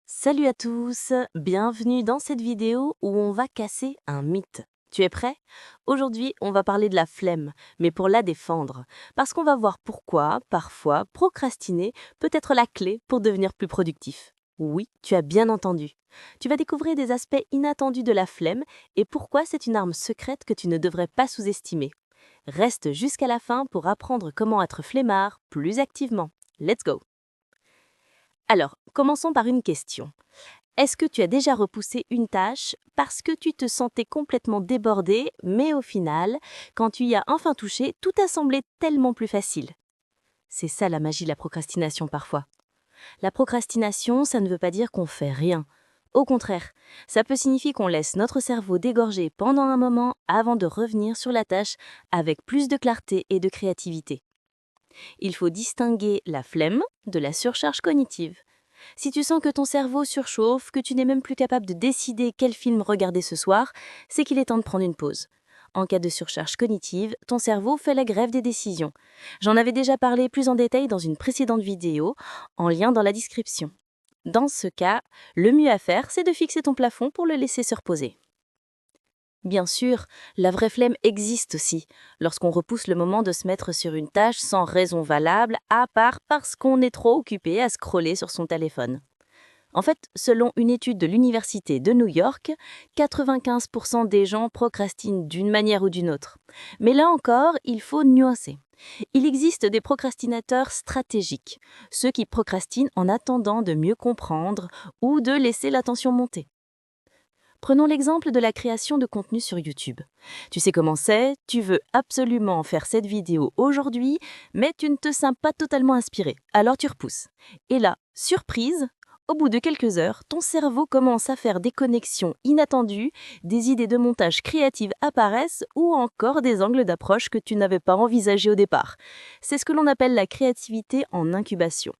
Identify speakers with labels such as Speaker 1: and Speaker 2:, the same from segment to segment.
Speaker 1: Salut à tous, bienvenue dans cette vidéo où on va casser un mythe. Tu es prêt? Aujourd'hui, on va parler de la flemme, mais pour la défendre, parce qu'on va voir pourquoi, parfois, procrastiner peut être la clé pour devenir plus productif. Oui, tu as bien entendu. Tu vas découvrir des aspects inattendus de la flemme et pourquoi c'est une arme secrète que tu ne devrais pas sous-estimer. Reste jusqu'à la fin pour apprendre comment être flemmard plus activement. Let's go! Alors, commençons par une question. Est-ce que tu as déjà repoussé une tâche parce que tu te sentais complètement débordé, mais au final, quand tu y as enfin touché, tout a semblé tellement plus facile? C'est ça la magie de la procrastination parfois. La procrastination, ça ne veut pas dire qu'on fait rien. Au contraire, ça peut signifier qu'on laisse notre cerveau dégorger pendant un moment avant de revenir sur la tâche avec plus de clarté et de créativité. Il faut distinguer la flemme de la surcharge cognitive. Si tu sens que ton cerveau surchauffe, que tu n'es même plus capable de décider quel film regarder ce soir, c'est qu'il est temps de prendre une pause. En cas de surcharge cognitive, ton cerveau fait la grève des décisions. J'en avais déjà parlé plus en détail dans une précédente vidéo, en lien dans la description. Dans ce cas, le mieux à faire, c'est de fixer ton plafond pour le laisser se reposer. Bien sûr, la vraie flemme existe aussi, lorsqu'on repousse le moment de se mettre sur une tâche sans raison valable, à part parce qu'on est trop occupé à scroller sur son téléphone. En fait, selon une étude de l'Université de New York, 95% des gens procrastinent d'une manière ou d'une autre. Mais là encore, il faut nuancer. Il existe des procrastinateurs stratégiques, ceux qui procrastinent en attendant de mieux comprendre ou de laisser l'attention monter. Prenons l'exemple de la création de contenu sur YouTube. Tu sais comment c'est, tu veux absolument faire cette vidéo aujourd'hui, mais tu ne te sens pas totalement inspiré, alors tu repousses. Et là, surprise, au bout de quelques heures, ton cerveau commence à faire des connexions inattendues, des idées de montage créatives apparaissent ou encore des angles d'approche que tu n'avais pas envisagés au départ. C'est ce que l'on appelle la créativité en incubation.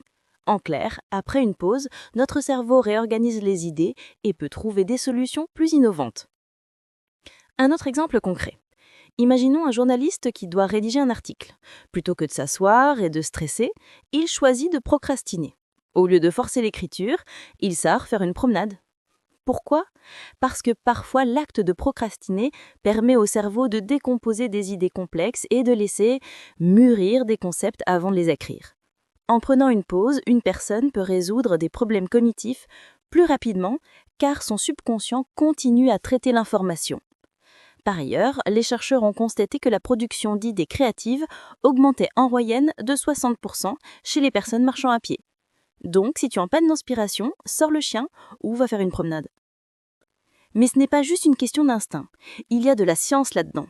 Speaker 1: En clair, après une pause, notre cerveau réorganise les idées et peut trouver des solutions plus innovantes. Un autre exemple concret. Imaginons un journaliste qui doit rédiger un article. Plutôt que de s'asseoir et de stresser, il choisit de procrastiner. Au lieu de forcer l'écriture, il sort faire une promenade. Pourquoi? Parce que parfois l'acte de procrastiner permet au cerveau de décomposer des idées complexes et de laisser mûrir des concepts avant de les écrire. En prenant une pause, une personne peut résoudre des problèmes cognitifs plus rapidement car son subconscient continue à traiter l'information. Par ailleurs, les chercheurs ont constaté que la production d'idées créatives augmentait en moyenne de 60% chez les personnes marchant à pied. Donc, si tu es en panne d'inspiration, sors le chien ou va faire une promenade. Mais ce n'est pas juste une question d'instinct, il y a de la science là-dedans.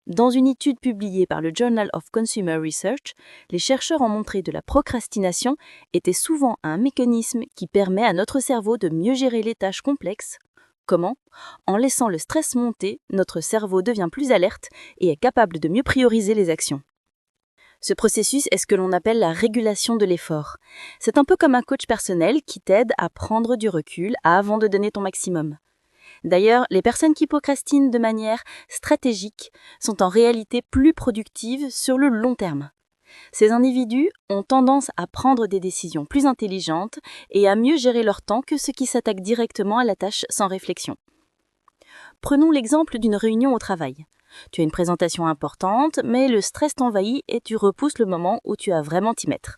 Speaker 1: Dans une étude publiée par le Journal of Consumer Research, les chercheurs ont montré que la procrastination était souvent un mécanisme qui permet à notre cerveau de mieux gérer les tâches complexes. Comment? En laissant le stress monter, notre cerveau devient plus alerte et est capable de mieux prioriser les actions. Ce processus est ce que l'on appelle la régulation de l'effort. C'est un peu comme un coach personnel qui t'aide à prendre du recul avant de donner ton maximum. D'ailleurs, les personnes qui procrastinent de manière stratégique sont en réalité plus productives sur le long terme. Ces individus ont tendance à prendre des décisions plus intelligentes et à mieux gérer leur temps que ceux qui s'attaquent directement à la tâche sans réflexion. Prenons l'exemple d'une réunion au travail. Tu as une présentation importante, mais le stress t'envahit et tu repousses le moment où tu as vraiment t'y mettre.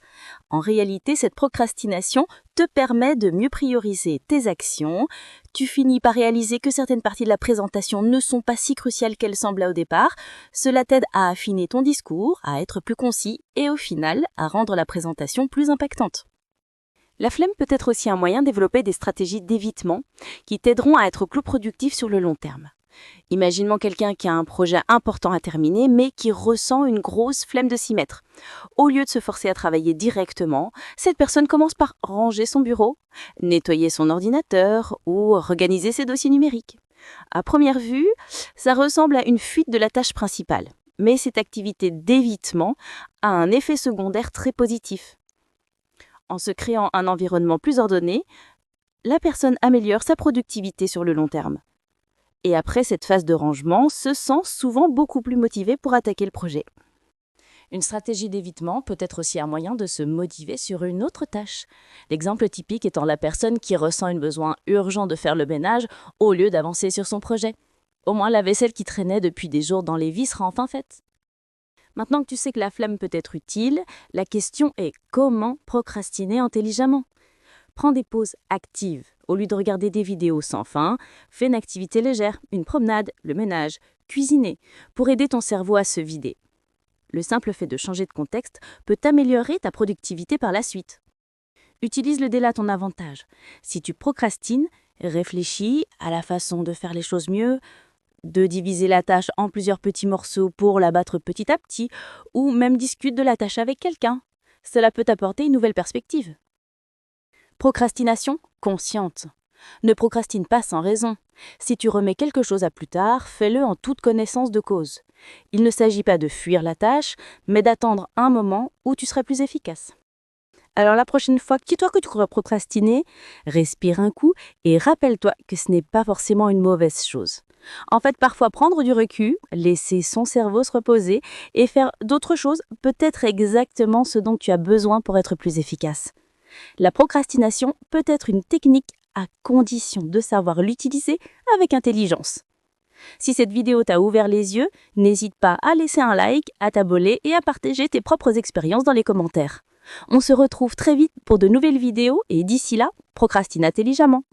Speaker 1: En réalité, cette procrastination te permet de mieux prioriser tes actions. Tu finis par réaliser que certaines parties de la présentation ne sont pas si cruciales qu'elles semblaient au départ. Cela t'aide à affiner ton discours, à être plus concis et au final, à rendre la présentation plus impactante. La flemme peut être aussi un moyen de développer des stratégies d'évitement qui t'aideront à être plus productif sur le long terme. Imaginons quelqu'un qui a un projet important à terminer, mais qui ressent une grosse flemme de s'y mettre. Au lieu de se forcer à travailler directement, cette personne commence par ranger son bureau, nettoyer son ordinateur ou organiser ses dossiers numériques. À première vue, ça ressemble à une fuite de la tâche principale, mais cette activité d'évitement a un effet secondaire très positif. En se créant un environnement plus ordonné, la personne améliore sa productivité sur le long terme. Et après cette phase de rangement, se sent souvent beaucoup plus motivé pour attaquer le projet.
Speaker 2: Une stratégie d'évitement peut être aussi un moyen de se motiver sur une autre tâche. L'exemple typique étant la personne qui ressent un besoin urgent de faire le ménage au lieu d'avancer sur son projet. Au moins la vaisselle qui traînait depuis des jours dans l'évier sera enfin faite. Maintenant que tu sais que la flemme peut être utile, la question est comment procrastiner intelligemment? Prends des pauses actives. Au lieu de regarder des vidéos sans fin, fais une activité légère, une promenade, le ménage, cuisiner, pour aider ton cerveau à se vider. Le simple fait de changer de contexte peut améliorer ta productivité par la suite. Utilise le délai à ton avantage. Si tu procrastines, réfléchis à la façon de faire les choses mieux, de diviser la tâche en plusieurs petits morceaux pour l'abattre petit à petit, ou même discute de la tâche avec quelqu'un. Cela peut t'apporter une nouvelle perspective. Procrastination consciente. Ne procrastine pas sans raison. Si tu remets quelque chose à plus tard, fais-le en toute connaissance de cause. Il ne s'agit pas de fuir la tâche, mais d'attendre un moment où tu serais plus efficace. Alors la prochaine fois que tu crois procrastiner, respire un coup et rappelle-toi que ce n'est pas forcément une mauvaise chose. En fait, parfois prendre du recul, laisser son cerveau se reposer et faire d'autres choses peut être exactement ce dont tu as besoin pour être plus efficace. La procrastination peut être une technique à condition de savoir l'utiliser avec intelligence. Si cette vidéo t'a ouvert les yeux, n'hésite pas à laisser un like, à t'abonner et à partager tes propres expériences dans les commentaires. On se retrouve très vite pour de nouvelles vidéos et d'ici là, procrastine intelligemment.